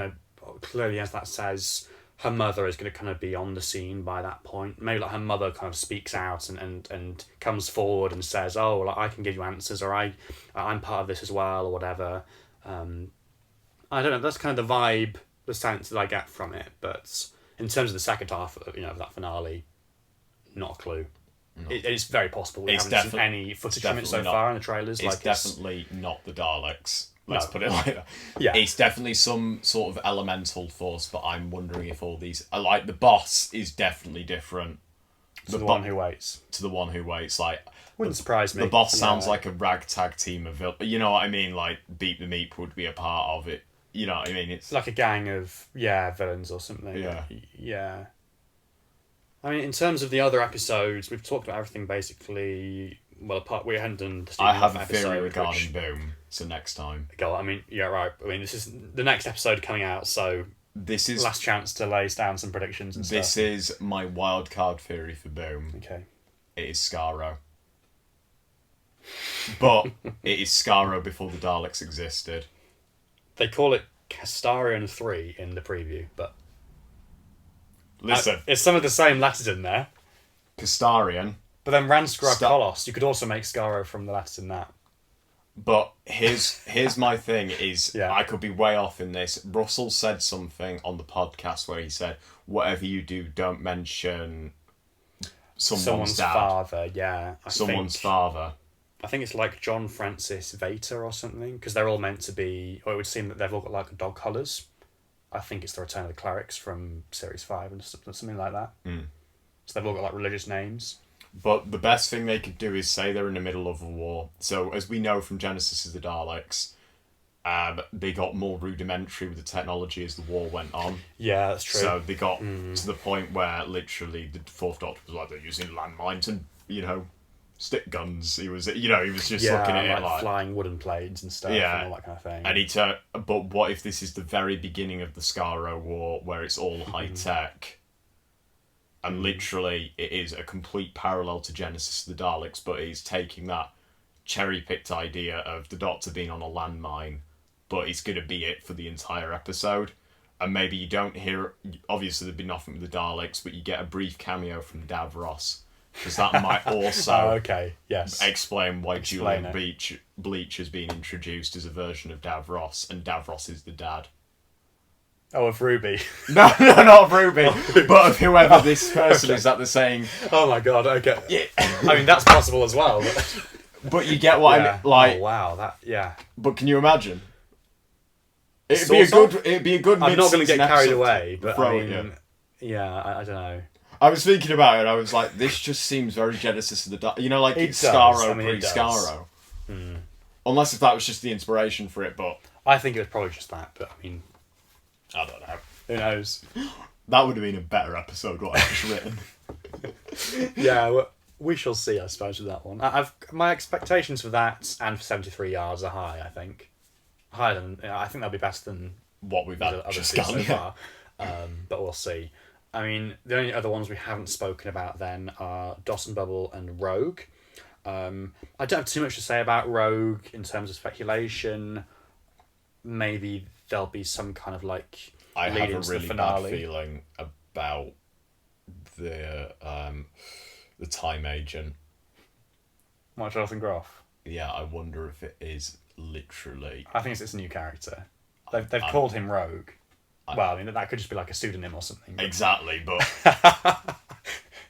clearly as that says, her mother is going to kind of be on the scene by that point. Maybe like her mother kind of speaks out and comes forward and says, oh, well, I can give you answers, or I'm part of this as well, or whatever. I don't know. That's kind of the vibe, the sense that I get from it, but... In terms of the second half, of that finale, not a clue. No. It's very possible we haven't seen any footage from it so far in the trailers. It's definitely not the Daleks. Let's put it like that. Yeah. It's definitely some sort of elemental force, but I'm wondering if all these... Like, the boss is definitely different. To the one who waits. To the one who waits. Like, wouldn't surprise me. The boss sounds like a ragtag team of... You know what I mean? Like, Beat the Meat would be a part of it. You know what I mean? It's like a gang of, villains or something. Yeah. I mean, in terms of the other episodes, we've talked about everything basically well, apart we hadn't done. I have a theory regarding Boom. So next time. Go. I mean, yeah, right. I mean, this is the next episode coming out, so this is last chance to lay down some predictions and stuff. This is my wild card theory for Boom. Okay. It is Skaro. But it is Skaro before the Daleks existed. They call it Castarian 3 in the preview, but... Listen. It's some of the same letters in there. Castarian. But then Ranskra Kolos, you could also make Skaro from the letters in that. But here's my thing is, I could be way off in this. Russell said something on the podcast where he said, whatever you do, don't mention someone's dad. Father, yeah. Someone's father. I think it's like John Francis Vater or something, because they're all meant to be, or it would seem that they've all got like dog collars. I think it's the Return of the Clerics from Series 5 and something like that. Mm. So they've all got like religious names. But the best thing they could do is say they're in the middle of a war. So as we know from Genesis of the Daleks, they got more rudimentary with the technology as the war went on. Yeah, that's true. So they got to the point where literally the Fourth Doctor was like, they're using landmines and, stick guns. He was just looking at it like flying wooden blades and stuff, and all that kind of thing. And but what if this is the very beginning of the Skaro War, where it's all high tech, and literally it is a complete parallel to Genesis of the Daleks, but he's taking that cherry-picked idea of the Doctor being on a landmine, but it's going to be it for the entire episode. And maybe you don't hear, obviously there'd be nothing with the Daleks, but you get a brief cameo from Davros. Because that might also explain why Julian Bleach has been introduced as a version of Davros, and Davros is the dad. Oh, of Ruby. No, not of Ruby, but of whoever this person is that they're saying. Oh my god, okay. Yeah. I mean, that's possible as well. But you get what I mean? Like, oh wow, But can you imagine? It'd be a good. I'm not going to get carried away, but I mean, I don't know. I was thinking about it, I was like, this just seems very Genesis of the Dark. Like it's Skaro pre-Skaro. Unless if that was just the inspiration for it, but... I think it was probably just that, but I mean... I don't know. Who knows? That would have been a better episode, what I've just written. Well, we shall see, I suppose, with that one. My expectations for that and for 73 yards are high, I think. Higher than... I think that'll be better than... what we've had just so far. But we'll see. I mean, the only other ones we haven't spoken about then are Dawson Bubble and Rogue. I don't have too much to say about Rogue in terms of speculation. Maybe there'll be some kind of I have a really bad feeling about the time agent. What, Jonathan Groff? Yeah, I wonder if it is literally... I think it's a new character. They've called him Rogue. Well, I mean, that could just be like a pseudonym or something. Exactly, but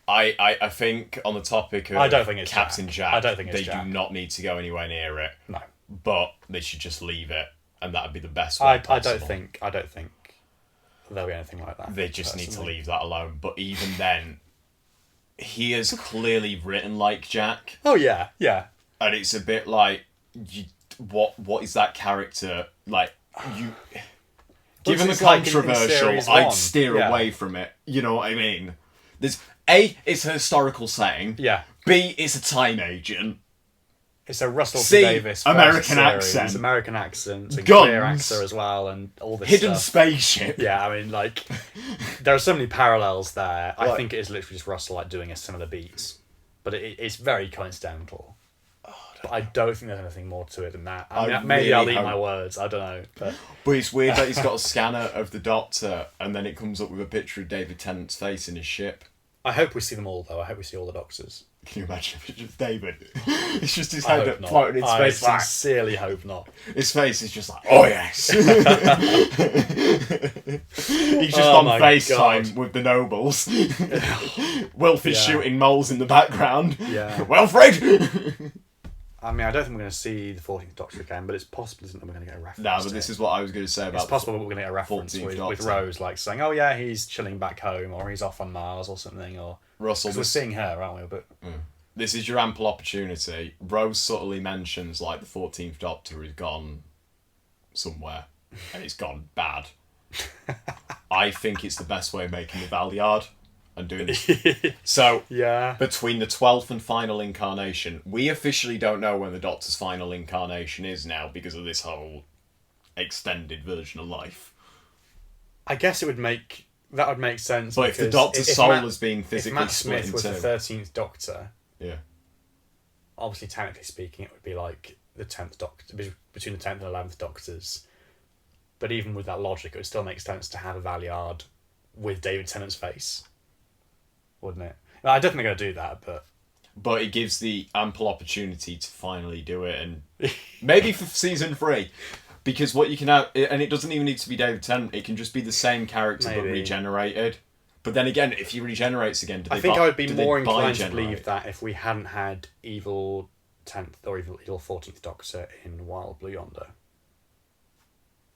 I think on the topic of I don't think it's Captain Jack, I don't think it's they do not need to go anywhere near it. No. But they should just leave it, and that would be the best way possible. I don't think there'll be anything like that. They just need to leave that alone. But even then, he is clearly written like Jack. Oh, yeah. And it's a bit like, what is that character? Given the controversial, I'd steer away from it. You know what I mean? There's A, it's a historical setting. Yeah. B, it's a time agent. It's a Russell T Davies American accent. It's American accent. And guns. Clear actor as well, and all this hidden stuff. Spaceship. Yeah, I mean, there are so many parallels there. I think it is literally just Russell doing a similar beats, but it's very coincidental. But I don't think there's anything more to it than that. Maybe I'll eat my words. I don't know. But it's weird that he's got a scanner of the Doctor, and then it comes up with a picture of David Tennant's face in his ship. I hope we see them all, though. I hope we see all the Doctors. Can you imagine if it's just David? It's just his head up, floating in space. I sincerely hope not. His face is just like, oh yes! He's just on FaceTime with the nobles. Wilf is shooting moles in the background. Yeah. Wilfred! I mean, I don't think we're going to see the 14th Doctor again, but it's possible, isn't it, we're going to get a reference. No, but this is what I was going to say about. It's possible we're going to get a reference with Rose, saying, "Oh yeah, he's chilling back home, or he's off on Mars, or something." Or Russell, we're seeing her, aren't we? But this is your ample opportunity. Rose subtly mentions the 14th Doctor has gone somewhere, and it's gone bad. I think it's the best way of making the Valiard. and doing this. So, between the 12th and final incarnation, we officially don't know when the Doctor's final incarnation is now because of this whole extended version of life. I guess that would make sense. But if the Doctor's soul is being physically Matt Smith was the 13th Doctor, yeah, obviously technically speaking, it would be like the 10th Doctor, between the 10th and 11th Doctors. But even with that logic, it would still make sense to have a Valiard with David Tennant's face, wouldn't it? I definitely going to do that, but it gives the ample opportunity to finally do it, and maybe for season 3. Because what you can have, and it doesn't even need to be David Tennant, it can just be the same character but regenerated. But then again, if he regenerates again, I think I would be more inclined to believe that if we hadn't had evil 10th or evil 14th Doctor in Wild Blue Yonder.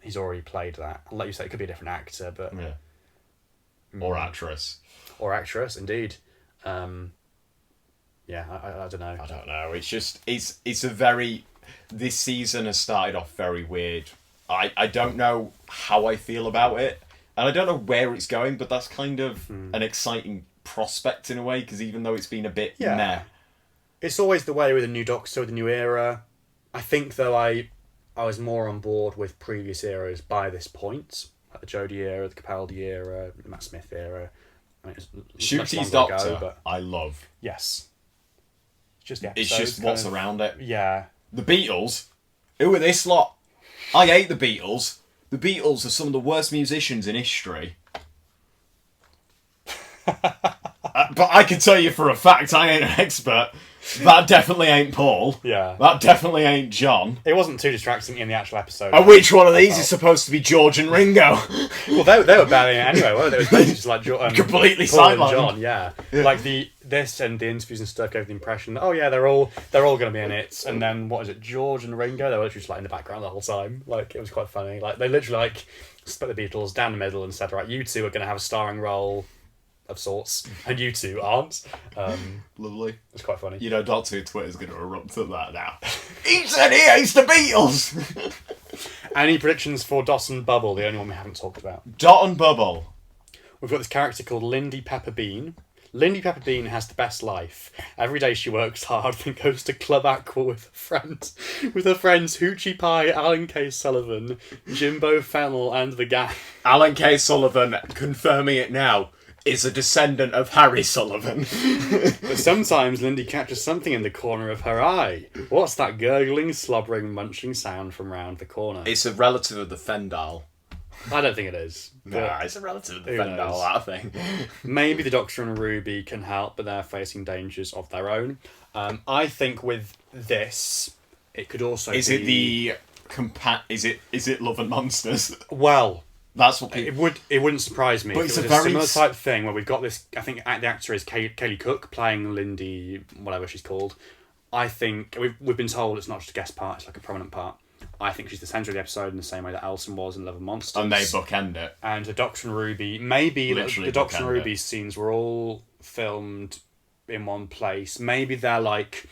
He's already played that. Like you say, it could be a different actor, but... Yeah. Or actress. Or actress, indeed. I don't know. I don't know. It's just... It's a very... This season has started off very weird. I don't know how I feel about it. And I don't know where it's going, but that's kind of an exciting prospect in a way, because even though it's been a bit meh. It's always the way with a new Doctor, with a new era. I think, though, I was more on board with previous eras by this point. Like the Jodie era, the Capaldi era, the Matt Smith era. I mean, Shooty's Doctor, I love. Yes. Just it's just what's around it. Yeah. The Beatles? Who are this lot? I hate the Beatles. The Beatles are some of the worst musicians in history. But I can tell you for a fact, I ain't an expert. That definitely ain't Paul. Yeah. That definitely ain't John. It wasn't too distracting in the actual episode. And which one of these is supposed to be George and Ringo? Well, they were barely in it anyway, weren't they? It was basically just like completely Paul and sidelined. John, yeah. Like this and the interviews and stuff gave the impression that, they're all going to be in it. And then, what is it, George and Ringo? They were literally just like in the background the whole time. Like, it was quite funny. Like, they literally like split the Beatles down the middle and said, right, you two are going to have a starring role of sorts, and you two aren't. Lovely. It's quite funny. You know, Doctor Who Twitter's going to erupt at that now. He said he hates the Beatles! Any predictions for Dot and Bubble, the only one we haven't talked about? Dot and Bubble. We've got this character called Lindy Pepper Bean. Lindy Pepper Bean has the best life. Every day she works hard, then goes to Club Aqua with her friends Hoochie Pie, Alan K. Sullivan, Jimbo Fennell, and the gang. Alan K. Sullivan, confirming it now, is a descendant of Harry Sullivan. But sometimes Lindy catches something in the corner of her eye. What's that gurgling, slobbering, munching sound from round the corner? It's a relative of the Fendal. I don't think it is. Nah, it's a relative of the Fendal, that thing. Maybe the Doctor and Ruby can help, but they're facing dangers of their own. I think with this, it could also Is it Love and Monsters? Well... That's what people... It wouldn't surprise me. But it's a similar type thing where we've got this... I think the actor is Kaylee Cook playing Lindy, whatever she's called. I think... We've been told it's not just a guest part, it's like a prominent part. I think she's the centre of the episode in the same way that Alison was in Love and Monsters. And they bookend it. And the Doctor and Ruby... Maybe the Doctor and Ruby scenes were all filmed in one place. Maybe they're like...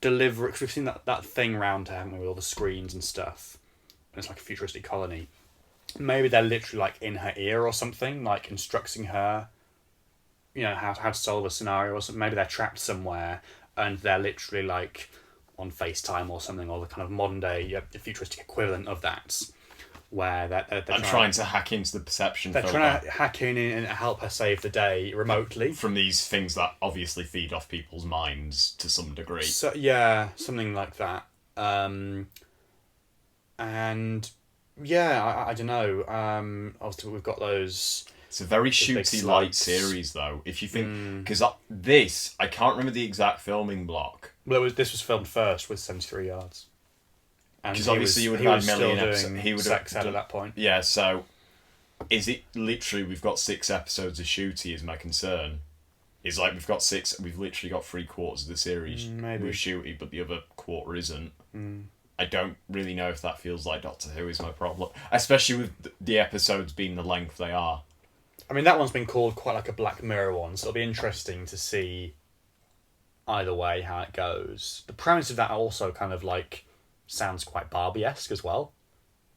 Because we've seen that thing around her, haven't we, with all the screens and stuff. And it's like a futuristic colony. Maybe they're literally like in her ear or something, like instructing her, how to solve a scenario or something. Maybe they're trapped somewhere and they're literally like on FaceTime or something, or the kind of modern day futuristic equivalent of that, where they're trying to hack into the perception. They're trying to hack in and help her save the day remotely from these things that obviously feed off people's minds to some degree. So yeah, something like that. And. Yeah, I don't know. Obviously, we've got those... It's a very shooty light series, though. If you think... Because I can't remember the exact filming block. Well, this was filmed first with 73 yards. Because obviously you would have had a million episodes. He would have sex at that point. Yeah, so... Is it literally we've got 6 episodes of shooty is my concern? It's like we've literally got 3/4 of the series with shooty, but the other quarter isn't. I don't really know if that feels like Doctor Who is my problem. Especially with the episodes being the length they are. I mean, that one's been called quite like a Black Mirror one, so it'll be interesting to see either way how it goes. The premise of that also kind of like sounds quite Barbie-esque as well,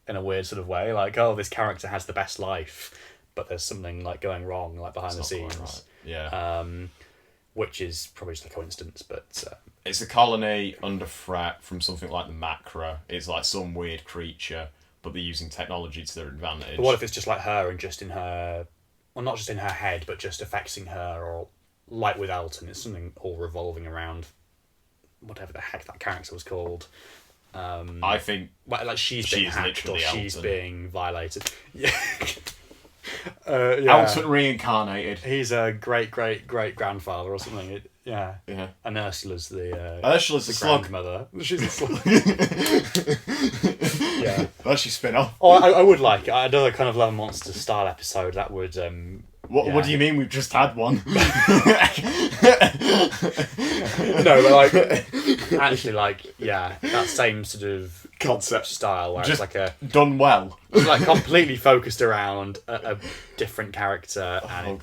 in a weird sort of way. Like, this character has the best life, but there's something like going wrong like behind the scenes. Yeah. Which is probably just a coincidence, but... It's a colony under threat from something like the Macra. It's like some weird creature, but they're using technology to their advantage. But what if it's just like her and just in her... Well, not just in her head, but just affecting her, or like with Elton, it's something all revolving around whatever the heck that character was called. I think... Like she's being hacked or she's being violated. Yeah. Elton reincarnated. He's a great-great-great-grandfather or something. Yeah. And Ursula's the grandmother. She's a slug. Yeah. That's your spin-off. Oh, I would like another kind of Love Monster style episode. That would. What do you mean? We've just had one. No, but like actually, like that same sort of concept style where just it's like done well, like completely focused around a different character, and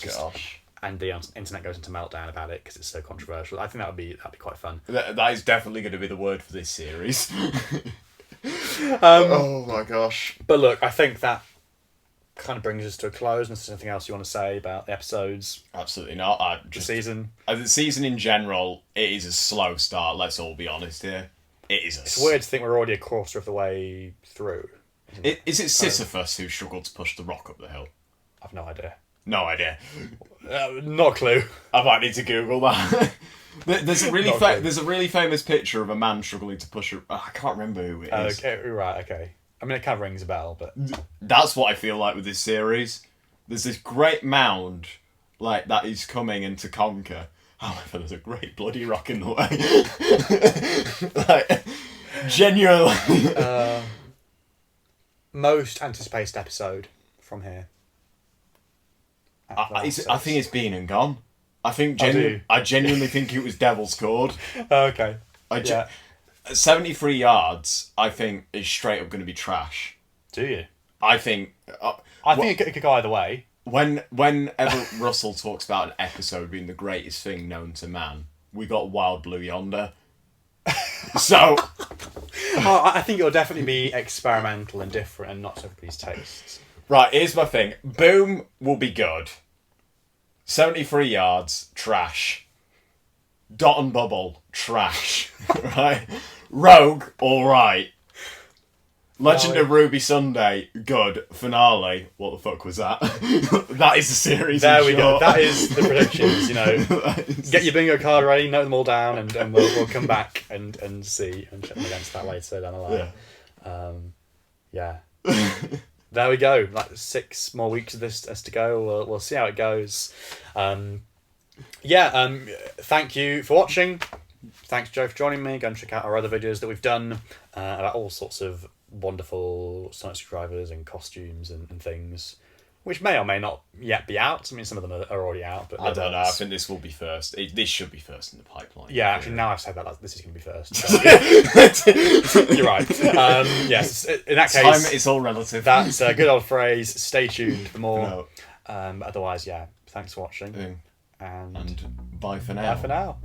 and the internet goes into meltdown about it because it's so controversial. I think that'd be quite fun. That is definitely going to be the word for this series. Oh my gosh! But look, I think that kind of brings us to a close. Unless there's anything else you want to say about the episodes? Absolutely not. The season. The season in general, it is a slow start. Let's all be honest here. It is. It's weird to think we're already a quarter of the way through. Is it Sisyphus who struggled to push the rock up the hill? I've no idea. No idea. Not a clue. I might need to Google that. There's a really famous picture of a man struggling to push a... I can't remember who it is. Okay, right, okay. I mean, it kind of rings a bell, but... That's what I feel like with this series. There's this great mound, like, that he's coming in to conquer. However, there's a great bloody rock in the way. Like, genuinely. Most anticipated episode from here. I think it's Been and Gone. I genuinely think it was Devil's Chord. Okay. 73 yards, I think, is straight up going to be trash. Do you? I think... I think it could go either way. Whenever Russell talks about an episode being the greatest thing known to man, we got Wild Blue Yonder. So... I think it'll definitely be experimental and different and not to everybody's tastes. Right, here's my thing. Boom will be good. 73 yards, trash. Dot and Bubble, trash. Right? Rogue, alright. Legend of Ruby Sunday, good. Finale, what the fuck was that? That is the series. There we go. That is the predictions, you know. Get your bingo card ready, note them all down, and we'll come back and see and check them against that later down the line. Yeah. There we go. Like 6 more weeks of this has to go. We'll see how it goes. Thank you for watching. Thanks, Joe, for joining me. Go and check out our other videos that we've done about all sorts of wonderful sonic screwdrivers and costumes and things, which may or may not yet be out. I mean, some of them are already out, but I don't know. I think this will be first. This should be first in the pipeline. Yeah, actually, now I've said that, this is going to be first. So, you're right. Yes, in that case, time is all relative. That's a good old phrase. Stay tuned for more. No. Otherwise, thanks for watching, and bye for now. Bye for now.